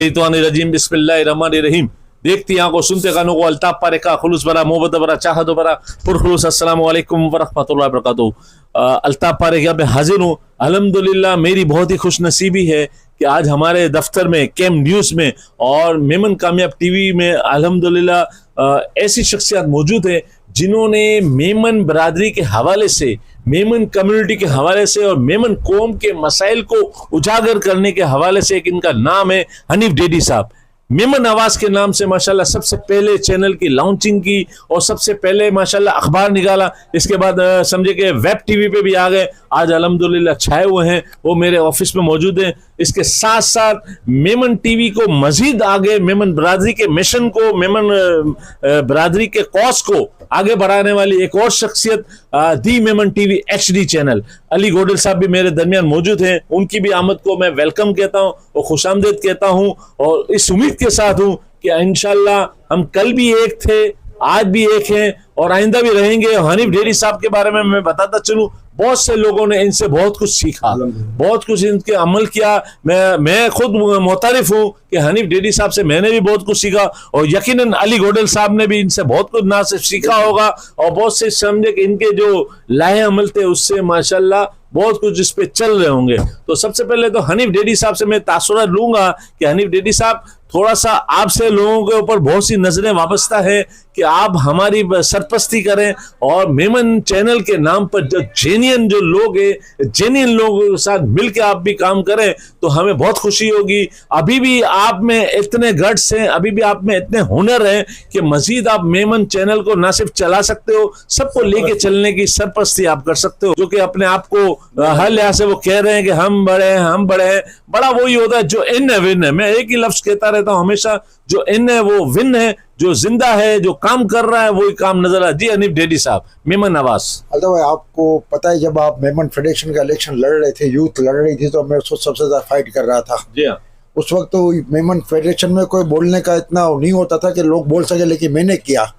रजीम बिस्मिल्लाहिर्रहमानिर्रहीम। देखती आंखों सुनते कानों को अल्ताफ पारे का खुलूस भरा मोहब्बत भरा चाहत भरा पुरखुलूस अस्सलाम वालेकुम वरहमतुल्लाहि वबरकातुहू। अल्ताफ पारे यहाँ पे हाजिर हूँ। अल्हम्दुलिल्लाह मेरी बहुत ही खुश नसीबी है कि आज हमारे दफ्तर में कैम न्यूज़ में और मेमन कामयाब टीवी में अल्हम्दुलिल्लाह ऐसी शख्सियत मौजूद है जिन्होंने मेमन बरादरी के हवाले से, मेमन कम्युनिटी के हवाले से और मेमन कौम के मसाइल को उजागर करने के हवाले से, एक इनका नाम है हनीफ डेडी साहब। मेमन आवाज के नाम से माशाल्लाह सबसे पहले चैनल की लॉन्चिंग की और सबसे पहले माशाल्लाह अखबार निकाला। इसके बाद समझे कि वेब टीवी पे भी आ गए। आज अल्हम्दुलिल्लाह छाए हुए हैं, वो मेरे ऑफिस में मौजूद हैं। इसके साथ साथ मेमन टीवी को मजीद आगे, मेमन बरादरी के मिशन को, मेमन बरादरी के कॉज को आगे बढ़ाने वाली एक और शख्सियत the Memon TV HD channel, Ali Godal साहब भी मेरे दरमियान मौजूद हैं। उनकी भी आमद को मैं वेलकम कहता हूँ और खुशामदीद कहता हूँ और इस उम्मीद के साथ हूँ कि इंशाल्लाह हम कल भी एक थे, आज भी एक हैं और आइंदा भी रहेंगे। हनीफ डेडी साहब के बारे में मैं बताता चलूं, बहुत से लोगों ने इनसे बहुत कुछ सीखा, बहुत कुछ इनके अमल किया। मैं खुद मुतारिफ हूँ कि हनीफ डेडी साहब से मैंने भी बहुत कुछ सीखा और यकीनन अली गोडल साहब ने भी इनसे बहुत कुछ ना सिर्फ सीखा होगा और बहुत से समझे कि इनके जो लाहे अमल थे उससे माशाल्लाह बहुत कुछ इस पे चल रहे होंगे। तो सबसे पहले तो हनीफ डेडी साहब से मैं तासुरात लूंगा कि हनीफ डेडी साहब, थोड़ा सा आपसे लोगों के ऊपर बहुत सी नजरें वाबस्ता है कि आप हमारी सरपरस्ती करें और मेमन चैनल के नाम पर जो जेन्युइन जो लोग हैं, जेन्युइन लोगों के साथ मिलकर आप भी काम करें तो हमें बहुत खुशी होगी। अभी भी आप में इतने गट्स हैं, अभी भी आप में इतने हुनर हैं कि मजीद आप मेमन चैनल को ना सिर्फ चला सकते हो, सबको लेके चलने की सरपरस्ती आप कर सकते हो। जो कि अपने आप को हर लिहाज से वो कह रहे हैं कि हम बड़े हैं, हम बड़े हैं। बड़ा वही होता है जो इन है विन है। मैं एक ही लफ्ज कहता रहता हूँ हमेशा, जो इन है वो विन है, जो जिंदा है, जो काम कर रहा है वही काम नजर आ। जी हनीफ डेडी साहब, मेमन आवाज। अल्ताफ भाई, आपको पता है जब आप मेमन फेडरेशन का इलेक्शन लड़ रहे थे, यूथ लड़ रही थी, तो मैं उसको सबसे ज्यादा फाइट कर रहा था। जी हाँ। उस वक्त तो मेमन फेडरेशन में कोई बोलने का इतना नहीं होता था कि लोग बोल सके, लेकिन मैंने किया।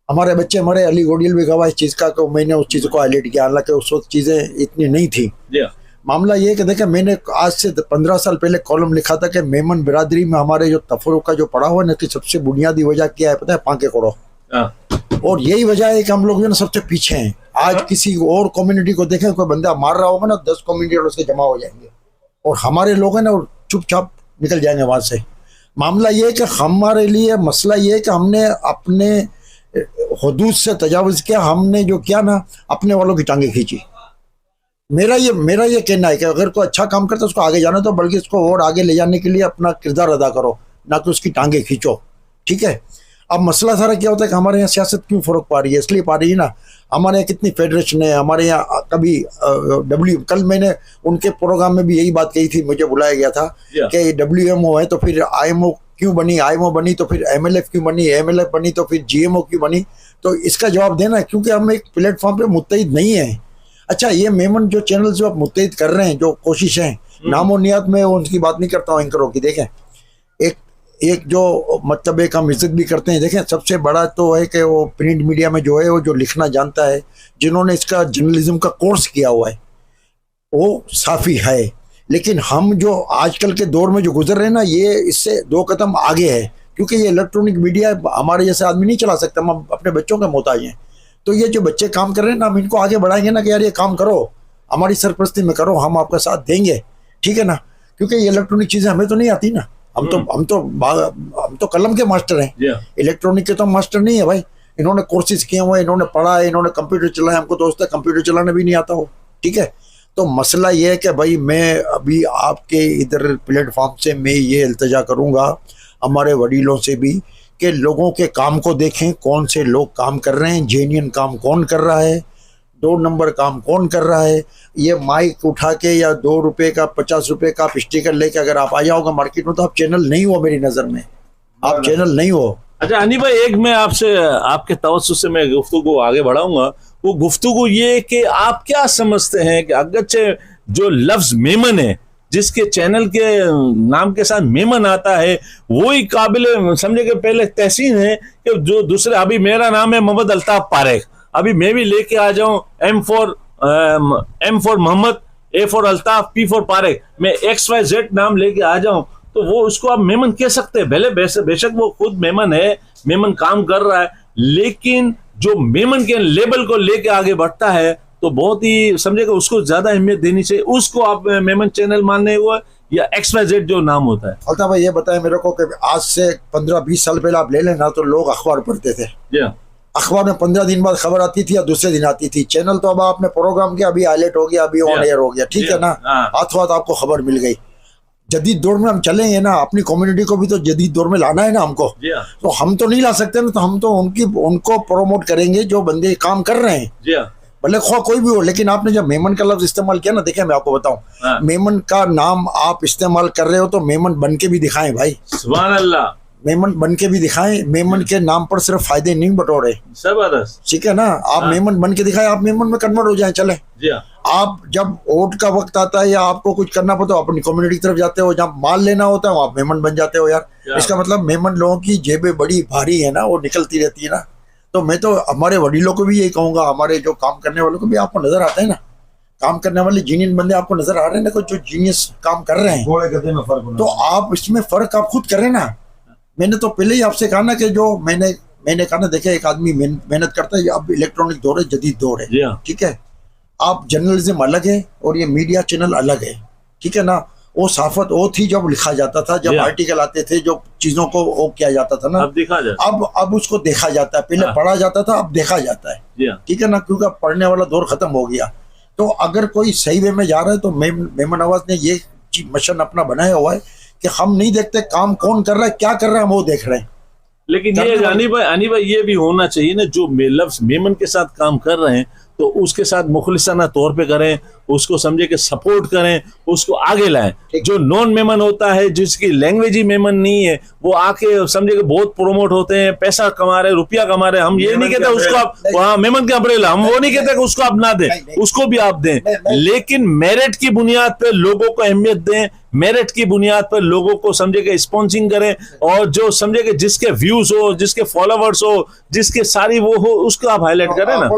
हमारे बच्चे मरे, अली गोडियल भी गवाह इस चीज का, तो मैंने उस चीज को हाईलाइट किया। हालांकि उस वक्त चीजें इतनी नहीं थी। जी हाँ। मामला ये कि देखें, मैंने आज से 15 साल पहले कॉलम लिखा था कि मेमन बिरादरी में हमारे जो तफरुक का जो पड़ा हुआ है ना, कि सबसे बुनियादी वजह क्या है पता है? पांके कोड़ो। और यही वजह है कि हम लोग जो ना सबसे पीछे हैं। आज किसी और कम्युनिटी को देखें, कोई बंदा मार रहा होगा ना, 10 कम्युनिटी उसके जमा हो जाएंगे और हमारे लोग हैं ना चुपचाप निकल जाएंगे वहां से। मामला ये है कि हमारे लिए मसला ये है कि हमने अपने हदूद से तजावुज किया। हमने जो किया ना, अपने वालों की टांगे खींची। मेरा ये कहना है कि अगर कोई अच्छा काम करता है उसको आगे जाना, तो बल्कि इसको और आगे ले जाने के लिए अपना किरदार अदा करो, ना कि उसकी टांगे खींचो। ठीक है। अब मसला सारा क्या होता है कि हमारे यहाँ सियासत क्यों फर्क पा रही है? इसलिए पा रही है ना, हमारे यहाँ कितनी फेडरेशन है, हमारे यहाँ कभी कल मैंने उनके प्रोग्राम में भी यही बात कही थी, मुझे बुलाया गया था कि WMO है तो फिर IMO क्यों बनी, IMO बनी तो फिर MLF क्यों बनी, MLF बनी तो फिर GMO क्यों बनी? तो इसका जवाब देना है, क्योंकि हम एक प्लेटफॉर्म पे मुत्तहिद नहीं है। अच्छा, ये मेमन जो चैनल जो आप मुत्तहिद कर रहे हैं, जो कोशिश है, नामो नियत में उनकी बात नहीं करता हूँ एंकरों की। देखें, एक जो मतलब एक हम इज्जत भी करते हैं। देखें, सबसे बड़ा तो है कि वो प्रिंट मीडिया में जो है, वो जो लिखना जानता है, जिन्होंने इसका जर्नलिज्म का कोर्स किया हुआ है, वो साफ़ी है। लेकिन हम जो आजकल के दौर में जो गुजर रहे हैं ना, ये इससे 2 कदम आगे है, क्योंकि ये इलेक्ट्रॉनिक मीडिया हमारे जैसे आदमी नहीं चला सकता। हम अपने बच्चों के मोहताज हैं। तो ये जो बच्चे काम कर रहे हैं ना, हम इनको आगे बढ़ाएंगे ना कि यार ये काम करो, हमारी सरपरस्ती में करो, हम आपका साथ देंगे। ठीक है ना? क्योंकि ये इलेक्ट्रॉनिक चीज़ें हमें तो नहीं आती ना। हम तो कलम के मास्टर हैं, इलेक्ट्रॉनिक के तो मास्टर नहीं है भाई। इन्होंने कोर्सेज किए हुए, इन्होंने पढ़ा है, इन्होंने कंप्यूटर चलाया। हमको दोस्त है कंप्यूटर चलाना भी नहीं आता हो। ठीक है। तो मसला ये है कि भाई मैं अभी आपके इधर प्लेटफॉर्म से मैं ये इल्तिजा करूँगा हमारे वडीलों से भी कि लोगों के काम को देखें, कौन से लोग काम कर रहे हैं, जेन्युइन काम कौन कर रहा है, 2 नंबर काम कौन कर रहा है। ये माइक उठा के या 2 रुपये का 50 रुपये का स्टिकर लेके अगर आप आ जाओगे मार्केट में, तो आप चैनल नहीं हो। मेरी नज़र में आप चैनल नहीं हो। अच्छा हनी भाई, एक मैं आपसे, आपके तवज्जुह से मैं गुफ्तगू आगे बढ़ाऊंगा। वो गुफ्तगू ये कि आप क्या समझते हैं कि अगरचे जो लफ्ज मेमन है, जिसके चैनल के नाम के साथ मेमन आता है, वही काबिल समझे कि पहले तहसीन है कि जो दूसरे, अभी मेरा नाम है मोहम्मद अल्ताफ पारेख, अभी मैं भी लेके आ जाऊं M for Mohammad, A for Altaf, P for Parekh, मैं XYZ नाम लेके आ जाऊं तो वो उसको आप मेमन कह सकते हैं। भले बेशक वो खुद मेमन है, मेमन काम कर रहा है, लेकिन जो मेमन के लेबल को लेके आगे बढ़ता है तो बहुत ही समझेगा उसको ज्यादा अहमियत देनी चाहिए। उसको आप मेमन चैनल मानने हुआ या XYZ जो नाम होता है। अल्ताफ भाई ये बताएं मेरे को कि आज से 15-20 साल पहले आप ले लेना तो लोग अखबार पढ़ते थे। अखबार में 15 दिन बाद खबर आती थी या दूसरे दिन आती थी। चैनल तो अब आपने प्रोग्राम किया, अभी हाईलाइट हो गया, अभी ऑन एयर हो गया, ठीक है ना, हाथों हाथ आपको खबर मिल गई। जदीद दौर में हम चलेंगे ना, अपनी कम्युनिटी को भी तो जदीद दौर में लाना है ना हमको। तो हम तो नहीं ला सकते ना, तो हम तो उनको प्रमोट करेंगे जो बंदे काम कर रहे हैं, भले कोई भी हो। लेकिन आपने जब मेमन का लफ्ज इस्तेमाल किया ना, देखिए मैं आपको बताऊं, मेमन का नाम आप इस्तेमाल कर रहे हो तो मेमन बन के भी दिखाएं भाई, सुभान अल्लाह, मेमन बन के भी दिखाएं। मेमन के नाम पर सिर्फ फायदे नहीं बटोरे, जबरदस्त, ठीक है ना। आप मेमन बन के दिखाएं, आप मेमन में कन्वर्ट हो जाए, चले। आप जब वोट का वक्त आता है या आपको कुछ करना पड़ता है अपनी कम्युनिटी की तरफ जाते हो, जब माल लेना होता है आप मेमन बन जाते हो यार। इसका मतलब मेमन लोगों की जेबें बड़ी भारी है ना, वो निकलती रहती है ना। तो मैं तो हमारे वडीलों को भी यही कहूंगा, हमारे जो काम करने वालों को भी, आपको नजर आता है ना, काम करने वाले जीनियस बंदे आपको नजर आ रहे हैं ना, जो जीनियस काम कर रहे हैं, तो आप इसमें फर्क आप खुद करें ना। मैंने तो पहले ही आपसे कहा ना कि जो मैंने कहा ना, देखे एक आदमी मेहनत करता है, अब इलेक्ट्रॉनिक दौर है, जदीद दौर है, ठीक है। आप जर्नलिज्म अलग है और ये मीडिया चैनल अलग है, ठीक है ना। वो साफत वो थी जब लिखा जाता था, जब आर्टिकल आते थे, जो चीजों को वो किया जाता था ना, अब देखा जाता, अब उसको देखा जाता है। पहले पढ़ा जाता था, अब देखा जाता है, ठीक है ना, क्योंकि पढ़ने वाला दौर खत्म हो गया। तो अगर कोई सही वे में जा रहा है तो मेमन नवाज ने ये मिशन अपना बनाया हुआ है कि हम नहीं देखते काम कौन कर रहा है, क्या कर रहा है, हम वो देख रहे हैं। लेकिन ये अनी भाई ये भी होना चाहिए ना, जो लफ्ज मेमन के साथ काम कर रहे हैं तो उसके साथ मुखलिसाना तौर पे करें, उसको समझे कि सपोर्ट करें, उसको आगे लाएं। जो नॉन मेमन होता है, जिसकी लैंग्वेज ही मेमन नहीं है, वो आके समझे कि बहुत प्रोमोट होते हैं, पैसा कमा रहे, रुपया कमा रहे। हम ये नहीं कहते उसको आप वहाँ मेमन के अम्ब्रेला, हम वो नहीं कहते कि उसको आप ना दें, उसको भी आप दें, लेकिन मेरिट की बुनियाद पर लोगों को अहमियत दें, मेरिट की बुनियाद पर लोगों को समझे कि स्पॉन्सिंग करें, और जो समझे कि जिसके व्यूज हो, जिसके फॉलोवर्स हो, जिसके सारी वो हो, उसको आप हाईलाइट करें ना।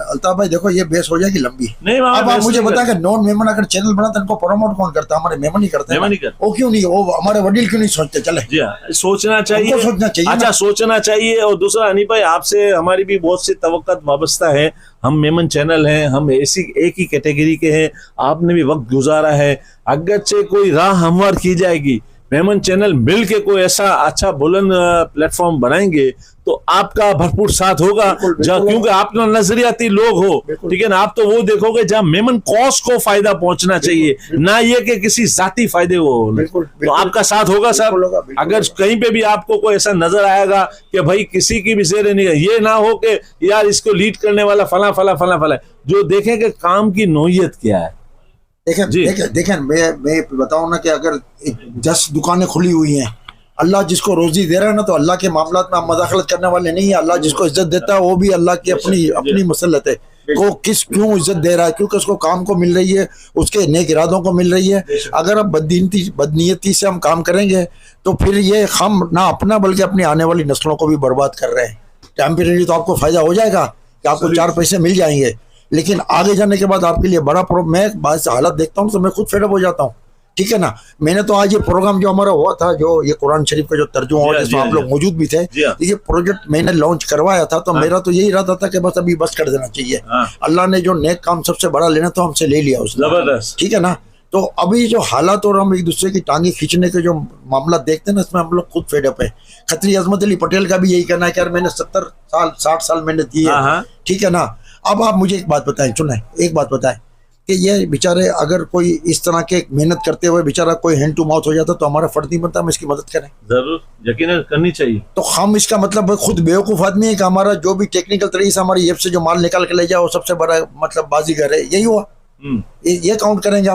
अल्ताफ भाई देखो ये बेस हो जाएगी लंबी। नहीं, अब आप मुझे बता कि नॉन मेमन अगर चैनल बना तो इनको प्रमोट कौन करता है? हमारे मेमन ही करते हैं। वो क्यों नहीं, वो हमारे वडील क्यों नहीं सोचते? चले सोचना चाहिए, अच्छा सोचना चाहिए। और दूसरा अनी भाई, आपसे हमारी भी बहुत सी तवक्कुत वाबस्ता है। हम मेमन चैनल हैं, हम एक ही कैटेगरी के हैं, आपने भी वक्त गुजारा है। अगर से कोई राह हमवार की जाएगी, मेमन चैनल मिल के कोई ऐसा अच्छा बुलंद प्लेटफॉर्म बनाएंगे तो आपका भरपूर साथ होगा, क्योंकि आप तो नजरियाती लोग हो, ठीक है ना। आप तो वो देखोगे जहां मेमन कॉज को फायदा पहुंचना चाहिए, ना ये कि किसी जाती फायदे को हो, तो आपका साथ होगा सर। अगर कहीं पे भी आपको कोई ऐसा नजर आएगा कि भाई किसी की भी जेर नहीं है, ये ना हो कि यार इसको लीड करने वाला फला फला फला फला, जो देखें कि काम की नोयत क्या है। देखें मैं बताऊं ना कि अगर 10 दुकानें खुली हुई हैं, अल्लाह जिसको रोजी दे रहा है ना, तो अल्लाह के मामलात में आप मदाखलत करने वाले नहीं है। अल्लाह जिसको इज्जत देता है वो भी अल्लाह की अपनी मसलत है, को किस क्यों इज्जत दे रहा है, क्योंकि उसको काम को मिल रही है, उसके नेक इरादों को मिल रही है। अगर अब बदनीयती से हम काम करेंगे तो फिर ये हम ना अपना बल्कि अपनी आने वाली नस्लों को भी बर्बाद कर रहे हैं। टेम्परेरी तो आपको फायदा हो जाएगा कि आपको 4 पैसे मिल जाएंगे, लेकिन आगे जाने के बाद आपके लिए बड़ा प्रॉब्लम। मैं बाद से हालत देखता हूँ तो मैं खुद फेडअप हो जाता हूँ, ठीक है ना। मैंने तो आज ये प्रोग्राम जो हमारा हुआ था, जो ये कुरान शरीफ का जो तर्जुमा हुआ जिसमें आप लोग मौजूद भी थे, ये प्रोजेक्ट मैंने लॉन्च करवाया था, तो मेरा तो यही इरादा था कि बस अभी बस कर देना चाहिए। अल्लाह ने जो नेक काम सबसे बड़ा लेना तो हमसे ले लिया उसने, ठीक है ना। तो अभी जो हालात और हम एक दूसरे की टांगे खींचने के जो मामला देखते हैं ना, इसमें हम लोग खुद फेडअप है। खत्री अजमत अली पटेल का भी यही कहना है कि यार मैंने 70 साल 60 साल मैंने दिए, ठीक है ना। अब आप मुझे एक बात बताएं, सुने एक बात बताएं कि ये बेचारे अगर कोई इस तरह के मेहनत करते हुए बेचारा कोई हैंड टू माउथ हो जाता तो हमारा फर्ज नहीं बनता हम इसकी मदद करें? जरूर, यकीनन करनी चाहिए। तो हम इसका मतलब खुद बेवकूफ आदमी है कि हमारा जो भी टेक्निकल तरीके से हमारी जेब से जो माल निकाल के ले जाओ सबसे बड़ा मतलब बाजीगर है, यही हुआ। ये काउंट करेंगे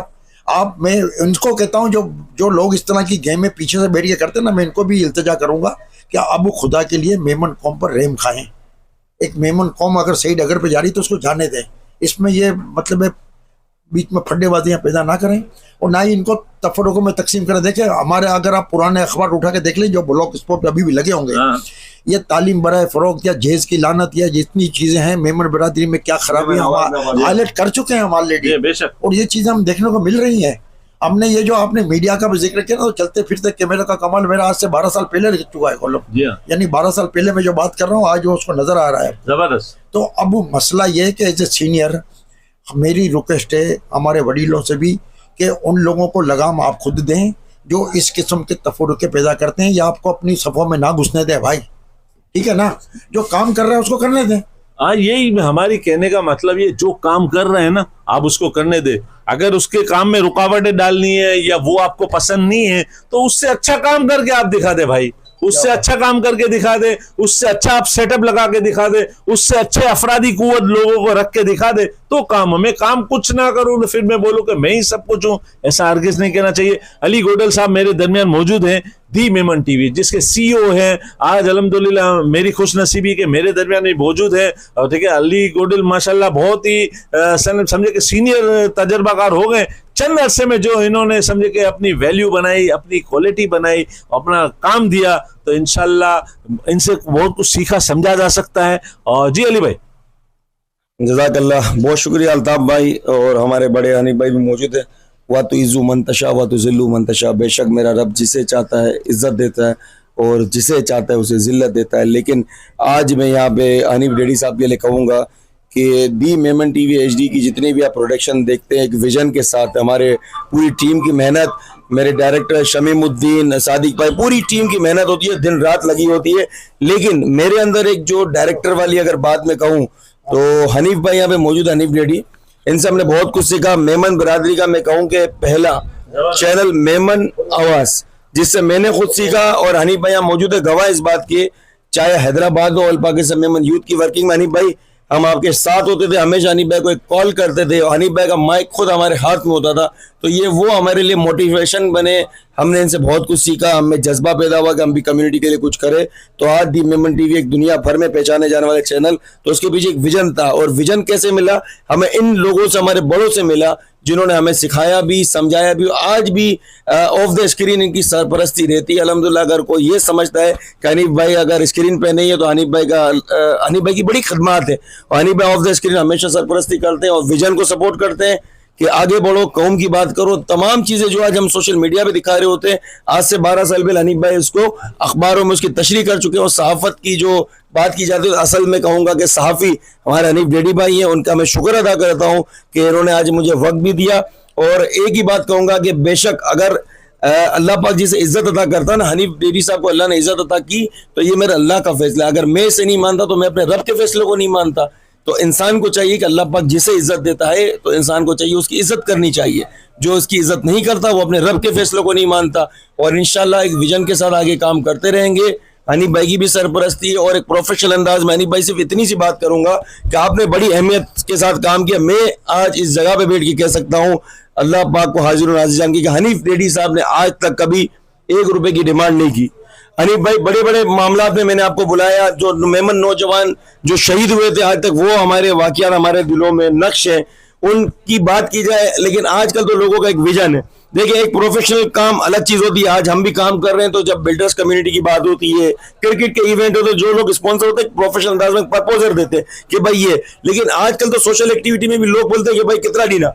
आप मैं इनको कहता हूँ जो लोग इस तरह की गेम में पीछे से बैठ के करते हैं ना, मैं इनको भी इल्तिजा करूंगा कि अब खुदा के लिए मेमन कौम पर रहम खाएं। एक मेमन कौम अगर सही डगर पे जा रही तो उसको जाने दें। इसमें ये मतलब है बीच में फड्डेबाजियां पैदा ना करें और ना ही इनको तफरुकों में तकसीम करें। देखें हमारे अगर आप पुराने अखबार उठा के देख लें जो ब्लॉक स्पॉट अभी भी लगे होंगे, ये तालीम बराए फरोख्त या जहेज की लानत या जितनी चीजें हैं मेमन बिरादरी में क्या खराबियां हाईलाइट कर चुके हैं हम ऑलरेडी, और ये चीजें हम देखने को मिल रही हैं। हमने ये जो आपने मीडिया का भी जिक्र किया ना, तो चलते फिरते कैमरे का कमाल मेरा आज से 12 साल पहले लिख चुका है कॉलम। जी हाँ, यानी 12 साल पहले मैं जो बात कर रहा हूँ आज वो उसको नजर आ रहा है। जबरदस्त। तो अब वो मसला ये है कि एज ए सीनियर मेरी रिक्वेस्ट है हमारे वडीलों से भी कि उन लोगों को लगाम आप खुद दें जो इस किस्म के तफरुके पैदा करते हैं, या आपको अपनी सफ़ों में ना घुसने दें भाई, ठीक है ना। जो काम कर रहा है उसको करने दें। हाँ, यही हमारी कहने का मतलब, ये जो काम कर रहे हैं ना आप उसको करने दे। अगर उसके काम में रुकावटें डालनी है या वो आपको पसंद नहीं है तो उससे अच्छा काम करके आप दिखा दे भाई, उससे अच्छा काम करके दिखा दे, उससे अच्छा आप सेटअप लगा के दिखा दे, उससे अच्छे अफरादी कुव्वत लोगों को रख के दिखा दे तो काम। हमें काम कुछ ना करूं तो फिर मैं बोलूं कि मैं ही सब कुछ हूं, ऐसा हरगिज़ नहीं कहना चाहिए। अली गोडल साहब मेरे दरमियान मौजूद हैं, दी मेमन टीवी जिसके सीईओ हैं। आज अल्हम्दुलिल्लाह मेरी खुशनसीबी के मेरे दरमियान भी मौजूद है। और ठीक है, अली गोडल माशाल्लाह बहुत ही समझे कि सीनियर तजर्बाकार हो गए। चंद अरसे में जो इन्होंने समझे कि अपनी वैल्यू बनाई, अपनी क्वालिटी बनाई, अपना काम दिया, तो इंशाल्लाह इनसे बहुत कुछ सीखा समझा जा सकता है। और जी अली भाई, जज़ाकल्लाह, बहुत शुक्रिया अल्ताफ भाई। और हमारे बड़े हनीफ भाई भी मौजूद है। वा तो इज़्ज़ु मंतशा वा तो ज़िल्लु मंतशा, बेशक मेरा रब जिसे चाहता है इज़्ज़त देता है और जिसे चाहता है उसे ज़िल्लत देता है। लेकिन आज मैं यहाँ पे हनीफ डैडी साहब के लिए कहूँगा कि दी मेमन टीवी HD की जितनी भी आप प्रोडक्शन देखते हैं एक विजन के साथ, हमारे पूरी टीम की मेहनत, मेरे डायरेक्टर शमीमुद्दीन, सादिक भाई, पूरी टीम की मेहनत होती है, दिन रात लगी होती है। लेकिन मेरे अंदर एक जो डायरेक्टर वाली अगर बात में कहूँ तो हनीफ भाई यहाँ पे मौजूद, हनीफ डैडी, इनसे हमने बहुत कुछ सीखा। मेमन बिरादरी का मैं कहूँ कि पहला चैनल मेमन आवाज़ जिससे मैंने खुद सीखा, और हनीफ भाई यहाँ मौजूद है गवाह इस बात के, चाहे हैदराबाद हो, ऑल पाकिस्तान मेमन यूथ की वर्किंग में हनीफ भाई हम आपके साथ होते थे, हमेशा हनीफ भाई को एक कॉल करते थे, हनीफ भाई का माइक खुद हमारे हाथ में होता था। तो ये वो हमारे लिए मोटिवेशन बने, हमने इनसे बहुत कुछ सीखा, हमें जज्बा पैदा हुआ कि हम भी कम्युनिटी के लिए कुछ करें। तो आज दी मेमन टीवी एक दुनिया भर में पहचाने जाने वाले चैनल, तो उसके पीछे एक विजन था। और विजन कैसे मिला? हमें इन लोगों से, हमारे बड़ों से मिला जिन्होंने हमें सिखाया भी, समझाया भी। आज भी ऑफ द स्क्रीन इनकी सरपरस्ती रहती है अल्हम्दुलिल्लाह। अगर कोई ये समझता है कि हनीफ भाई अगर स्क्रीन पे नहीं है तो हनीफ भाई की बड़ी खिदमत है, और हनीफ भाई ऑफ द स्क्रीन हमेशा सरपरस्ती करते हैं और विजन को सपोर्ट करते हैं कि आगे बढ़ो, कौम की बात करो। तमाम चीज़ें जो आज हम सोशल मीडिया पे दिखा रहे होते हैं, आज से 12 साल पहले हनीफ भाई इसको अखबारों में उसकी तशरीह कर चुके हैं। और सहाफ़त की जो बात की जाती है, असल में कहूँगा कि सहाफ़ी हमारे हनीफ डैडी भाई हैं, उनका मैं शुक्र अदा करता हूँ कि इन्होंने आज मुझे वक्त भी दिया। और एक ही बात कहूँगा कि बेशक अगर अल्लाह पाक जिसे इज्जत अता करता ना, हनीफ डैडी साहब को अल्लाह ने इज्जत अता की, तो ये मेरा अल्लाह का फैसला है। अगर मैं इसे नहीं मानता तो मैं अपने रब के फैसले को नहीं मानता। तो इंसान को चाहिए कि अल्लाह पाक जिसे इज्जत देता है तो इंसान को चाहिए उसकी इज्जत करनी चाहिए। जो उसकी इज्जत नहीं करता वो अपने रब के फैसलों को नहीं मानता। और इंशाल्लाह एक विजन के साथ आगे काम करते रहेंगे। हनीफ भाई की भी सरपरस्ती और एक प्रोफेशनल अंदाज में हनीफ भाई सिर्फ इतनी सी बात करूंगा कि आपने बड़ी अहमियत के साथ काम किया। मैं आज इस जगह पे बैठ के कह सकता हूँ, अल्लाह पाक को हाजिर नाज़िर जान की, कि हनीफ डैडी साहब ने आज तक कभी 1 रुपए की डिमांड नहीं की। हनीफ भाई बड़े बड़े मामला में मैंने आपको बुलाया, जो मेमन नौजवान जो शहीद हुए थे आज तक वो हमारे वाक़यात हमारे दिलों में नक्श है, उनकी बात की जाए। लेकिन आजकल तो लोगों का एक विजन है। देखिए, एक प्रोफेशनल काम अलग चीज होती है। आज हम भी काम कर रहे हैं, तो जब बिल्डर्स कम्युनिटी की बात होती है, क्रिकेट के इवेंट होते हैं, जो लोग स्पॉन्सर होते हैं प्रोफेशनल अंदाज में प्रपोजल देते हैं कि भाई ये। लेकिन आजकल तो सोशल एक्टिविटी में भी लोग बोलते हैं कि भाई कितना देना।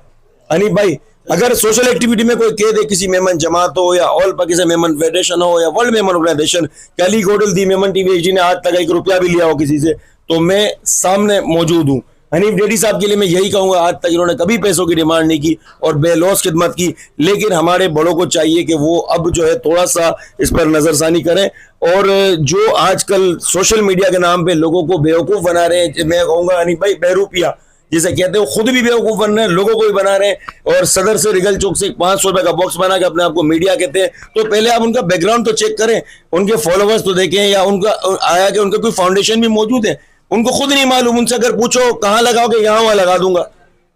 हनीफ भाई अगर सोशल एक्टिविटी में कोई कह दे, किसी मेमन जमात हो या ऑल पाकिस्तान मेमन फेडरेशन हो या वर्ल्ड मेमन ऑर्गेनाइजेशन, अली गोडल दी मेमन टीवी HD ने आज तक 1 रुपया भी लिया हो किसी से, तो मैं सामने मौजूद हूँ। हनीफ डैडी साहब के लिए मैं यही कहूँगा, आज तक इन्होंने कभी पैसों की डिमांड नहीं की और बेलौस खिदमत की। लेकिन हमारे बड़ों को चाहिए कि वो अब जो है थोड़ा सा इस पर नजरसानी करें। और जो आजकल सोशल मीडिया के नाम पे लोगों को बेवकूफ़ बना रहे हैं, मैं कहूँगा हनीफ भाई बहरूपिया जिसे कहते हैं, वो खुद भी बेवकूफ़ बन रहे हैं, लोगों को भी बना रहे हैं। और सदर से रिगल चौक से 500 रुपए का बॉक्स बना के अपने आप को मीडिया कहते हैं। तो पहले आप उनका बैकग्राउंड तो चेक करें, उनके फॉलोवर्स तो देखें, या उनका आया कि उनका कोई फाउंडेशन भी मौजूद है, उनको खुद नहीं मालूम। उनसे अगर पूछो कहाँ लगाओगे, यहाँ वहाँ लगा दूंगा,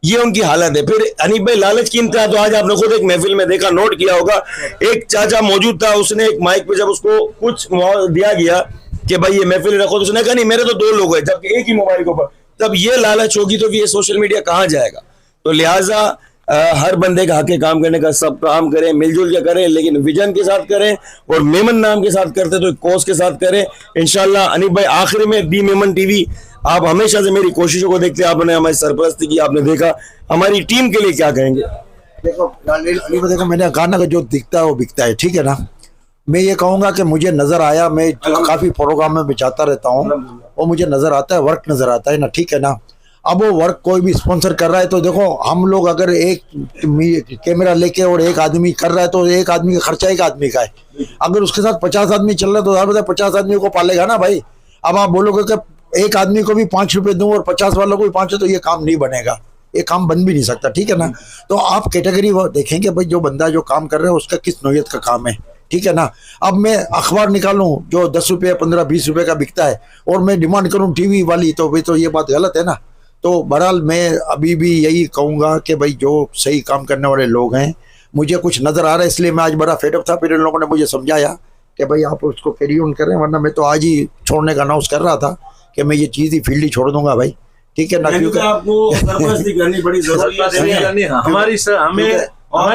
ये उनकी हालत है। फिर हनीफ भाई लालच की इंतहा, तो आज आपने खुद एक महफिल में देखा, नोट किया होगा, एक चाचा मौजूद था, उसने एक माइक पे जब उसको कुछ दिया गया कि भाई ये महफिल रखो, तो उसने कहा नहीं मेरे तो 2 लोग हैं, जबकि एक ही मोबाइल के ऊपर। तब ये लालच होगी तो ये सोशल मीडिया कहाँ जाएगा। तो लिहाजा हर बंदे का हक है काम करने का, सब काम करें, मिलजुल के करें, लेकिन विजन के साथ करें। और मेमन नाम के साथ करते तो एक कोस के साथ करें इंशाल्लाह। हनीफ भाई आखिर में दी मेमन टीवी, आप हमेशा से मेरी कोशिशों को देखते हैं, आपने हमारी सरपरस्ती की, आपने देखा, हमारी टीम के लिए क्या कहेंगे? देखो अली भाई, देखो मैंने कहा ना कि जो दिखता है वो बिकता है, ठीक है ना। मैं ये कहूंगा कि मुझे नजर आया, मैं काफी प्रोग्राम में जाता रहता हूँ और मुझे नजर आता है, वर्क नजर आता है ना, ठीक है ना। अब वो वर्क कोई भी स्पॉन्सर कर रहा है तो देखो, हम लोग अगर एक कैमरा लेके और एक आदमी कर रहा है तो एक आदमी का खर्चा एक आदमी का है। अगर उसके साथ 50 आदमी चल रहा है तो यार 50 आदमी को पालेगा ना भाई। अब आप बोलोगे कि एक आदमी को भी 5 रुपए दूं और 50 वालों को भी 5, तो ये काम नहीं बनेगा, ये काम बन भी नहीं सकता, ठीक है ना। तो आप कैटेगरी वो देखेंगे भाई, जो बंदा जो काम कर रहा है उसका किस नौयत का काम है, ठीक है ना। अब मैं अखबार निकालूं जो 10 रुपये 15-20 रुपए का बिकता है और मैं डिमांड करूं टीवी वाली, तो भाई तो ये बात गलत है ना। तो बहरहाल मैं अभी भी यही कहूंगा कि भाई जो सही काम करने वाले लोग हैं, मुझे कुछ नजर आ रहा है, इसलिए मैं आज बड़ा फेडअप था। फिर इन लोगों ने मुझे समझाया कि भाई आप उसको कैरी ऑन करें, वरना मैं तो आज ही छोड़ने का अनाउंस कर रहा था कि मैं ये चीज़ ही फील्ड ही छोड़ दूंगा भाई, ठीक है ना। क्योंकि आपको सरपरस्ती करनी बड़ी जरूरी है। हमारी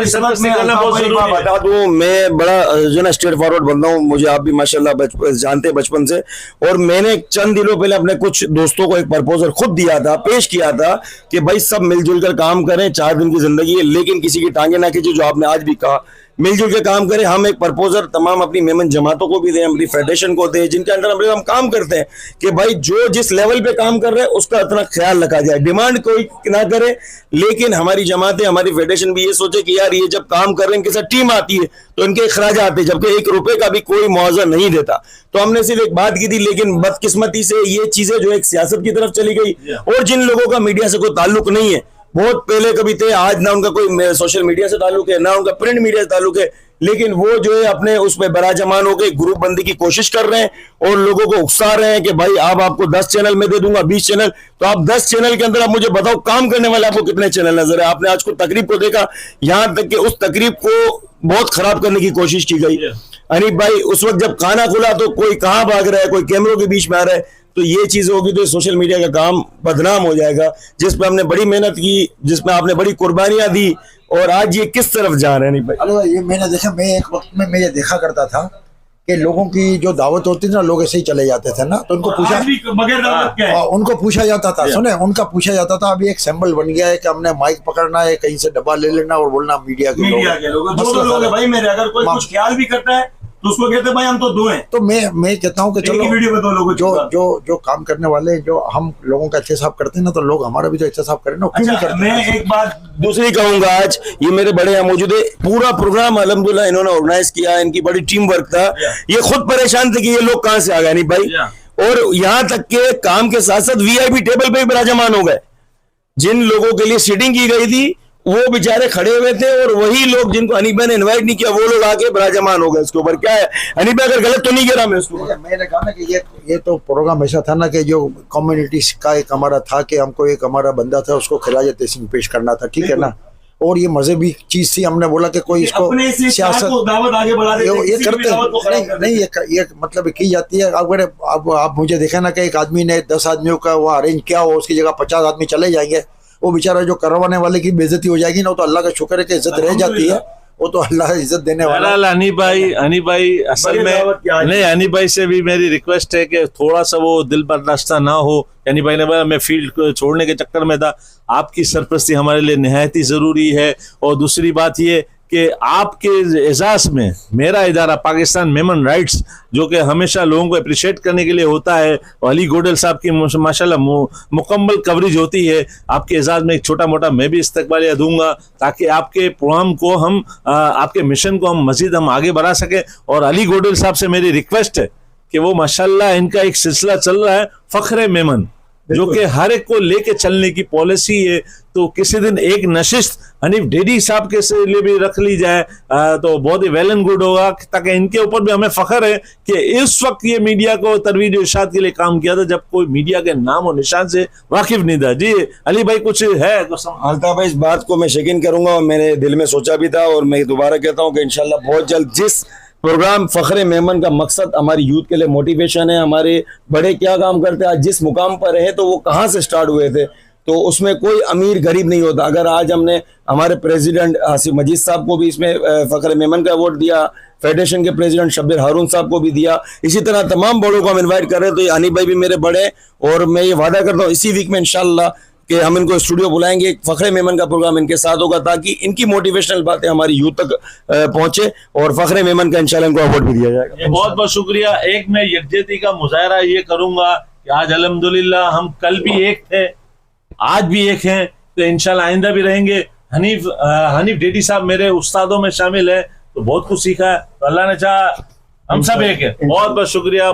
सरपरस्ती करना बहुत जरूरी है। बता दूं, मैं बड़ा जो ना स्ट्रेट फॉरवर्ड बंदा हूँ, मुझे आप भी माशाल्लाह जानते हैं बचपन से। और मैंने चंद दिनों पहले अपने कुछ दोस्तों को एक प्रपोजल खुद दिया था, पेश किया था कि भाई सब मिलजुल कर काम करें, 4 दिन की जिंदगी है, लेकिन किसी की टांगे ना खींचे, जो आपने आज भी कहा, मिलजुल के काम करें। हम एक प्रपोजल तमाम अपनी मेमन जमातों को भी दें, अपनी फेडरेशन को दें, जिनके अंडर हम काम करते हैं, कि भाई जो जिस लेवल पे काम कर रहे हैं उसका इतना ख्याल रखा जाए। डिमांड कोई ना करे, लेकिन हमारी जमातें, हमारी फेडरेशन भी ये सोचे कि यार ये जब काम कर रहे हैं, इनके साथ टीम आती है तो इनके अखराज आते हैं, जबकि 1 रुपए का भी कोई मुआवजा नहीं देता। तो हमने सिर्फ एक बात की थी, लेकिन बदकिस्मती से ये चीजें जो एक सियासत की तरफ चली गई। और जिन लोगों का मीडिया से कोई ताल्लुक नहीं है, बहुत पहले कभी थे, आज ना उनका कोई सोशल मीडिया से ताल्लुक है, ना उनका प्रिंट मीडिया से ताल्लुक है, लेकिन वो जो है अपने उसमें बराजमान हो गए, ग्रुप बंदी की कोशिश कर रहे हैं और लोगों को उकसा रहे हैं कि भाई अब आपको 10 चैनल में दे दूंगा, 20 चैनल। तो आप 10 चैनल के अंदर आप मुझे बताओ, काम करने वाले आपको कितने चैनल नजर है? आपने आज को तकरीब को देखा, यहां तक कि उस तकरीब को बहुत खराब करने की कोशिश की गई। अनिप भाई, उस वक्त जब खाना खुला तो कोई कहां भाग रहा है, कोई कैमरों के बीच में आ रहा है। तो ये चीज होगी तो सोशल मीडिया का काम बदनाम हो जाएगा, जिसपे हमने बड़ी मेहनत की, जिसमें आपने बड़ी कुर्बानियां दी, और आज ये किस तरफ जा रहे हैं? नहीं भाई, अरे ये मैंने देखा, मैं एक वक्त में मैं ये देखा करता था कि लोगों की जो दावत होती थी ना, लोग ऐसे ही चले जाते थे ना, तो उनको पूछा, बगैर दावत के उनको पूछा जाता था, सुने, उनका पूछा जाता था। अभी एक सिंबल बन गया है कि हमने माइक पकड़ना है, कहीं से डब्बा ले लेना और बोलना मीडिया के लोग। दो लोग हैं भाई मेरे, अगर कोई कुछ ख्याल भी करता है तो उसको कहते हैं भाई हम तो 2 हैं। तो मैं कहता हूँ कि चलो वीडियो में 2 लोग जो काम करने वाले, जो हम लोगों का एहतसाब करते हैं ना, तो लोग हमारा भी तो एहतसाब करें ना, क्यों नहीं करते? मैं एक बात दूसरी कहूंगा, आज ये मेरे बड़े यहाँ मौजूद है, पूरा प्रोग्राम अल्हम्दुलिल्लाह इन्होंने ऑर्गेनाइज किया, इनकी बड़ी टीम वर्क था। ये खुद परेशान थे कि ये लोग कहां से आ गए नहीं भाई, और यहाँ तक के काम के साथ साथ VIP टेबल पे भी विराजमान हो गए। जिन लोगों के लिए सीटिंग की गई थी वो बेचारे खड़े हुए थे, और वही लोग जिनको अनिप भाई ने इनवाइट नहीं किया, वो लोग आके विराजमान हो गए। इसके ऊपर क्या है अनिप भाई, अगर गलत तो नहीं कह रहा मैं उसको? मैंने कहा ना कि ये तो प्रोग्राम ऐसा था ना कि जो कम्युनिटी का एक हमारा था कि हमको एक हमारा बंदा था, उसको खिराज तहसीन पेश करना था, ठीक है ना। और ये मजहबी चीज थी, हमने बोला कि कोई इसको सियासत आगे बढ़ा ये करते नहीं, ये मतलब की जाती है। अगर आप मुझे देखा ना कि एक आदमी ने 10 आदमियों का वो अरेंज किया हो, उसकी जगह 50 आदमी चले जाएंगे, वो बेचारा जो करवाने वाले की बेइज्जती हो जाएगी ना, तो अल्लाह का शुक्र है कि इज्जत रह जाती है, वो तो अल्लाह इज्जत देने वाला। अनिप भाई असल में नहीं, अनिप भाई से भी मेरी रिक्वेस्ट है कि थोड़ा सा वो दिल बर्दाश्ता ना हो। अनिप भाई ने बोला मैं फील्ड को छोड़ने के चक्कर में था, आपकी सरपरस्ती हमारे लिए निहायत ही जरूरी है। और दूसरी बात ये कि आपके एजाज में मेरा इदारा पाकिस्तान मेमन राइट्स, जो कि हमेशा लोगों को अप्रिशिएट करने के लिए होता है, और अली गोडल साहब की माशाल्लाह मुकम्मल कवरेज होती है, आपके एजाज में एक छोटा मोटा मैं भी इस्तकबालिया दूंगा, ताकि आपके प्रोग्राम को हम आपके मिशन को हम मजीद आगे बढ़ा सकें। और अली गोडल साहब से मेरी रिक्वेस्ट है कि वो माशाल्लाह इनका एक सिलसिला चल रहा है फ़ख्र मेमन, जो कि हर एक को लेके चलने की पॉलिसी है। तो किसी दिन एक नशिस्त हनीफ डेडी साहब के लिए भी रख ली जाए तो बहुत ही वेल एंड गुड होगा, ताकि इनके ऊपर भी हमें फख्र है कि इस वक्त ये मीडिया को तरवीज इरशाद के लिए काम किया था जब कोई मीडिया के नाम और निशान से वाकिफ नहीं था। जी अली भाई कुछ है? अल्ताफ भाई, इस बात को मैं यकीन करूंगा और मेरे दिल में सोचा भी था, और मैं दोबारा कहता हूँ कि इंशाल्लाह बहुत जल्द जिस प्रोग्राम फ़ख्र मेमन का मकसद हमारी यूथ के लिए मोटिवेशन है, हमारे बड़े क्या काम करते हैं, आज जिस मुकाम पर रहे तो वो कहाँ से स्टार्ट हुए थे, तो उसमें कोई अमीर गरीब नहीं होता। अगर आज हमने हमारे प्रेसिडेंट आसिफ मजीद साहब को भी इसमें फ़ख्र मेमन का अवार्ड दिया, फेडरेशन के प्रेसिडेंट शब्बीर हारून साहब को भी दिया, इसी तरह तमाम बड़ों को हम इन्वाइट कर रहे हैं। तो ये अनिप भाई भी मेरे बड़े, और मैं ये वादा करता हूँ इसी वीक में इंशाल्लाह कि हम इनको स्टूडियो बुलाएंगे, एक फखरे मेमन का प्रोग्राम इनके साथ होगा ताकि इनकी मोटिवेशनल बातें हमारी यूथ तक पहुंचे और फखरे मेमन का इंशाल्लाह इनको अवार्ड भी दिया जाएगा। बहुत बहुत शुक्रिया। एक मैं यकजहती का मुजाहरा ये करूंगा कि आज अल्हम्दुलिल्लाह हम कल भी एक थे, आज भी एक हैं, तो इंशाल्लाह आइंदा भी रहेंगे। हनीफ डेडी साहब मेरे उस्तादों में शामिल है, तो बहुत कुछ सीखा है, तो अल्लाह ने चाहा हम सब एक है। बहुत बहुत शुक्रिया।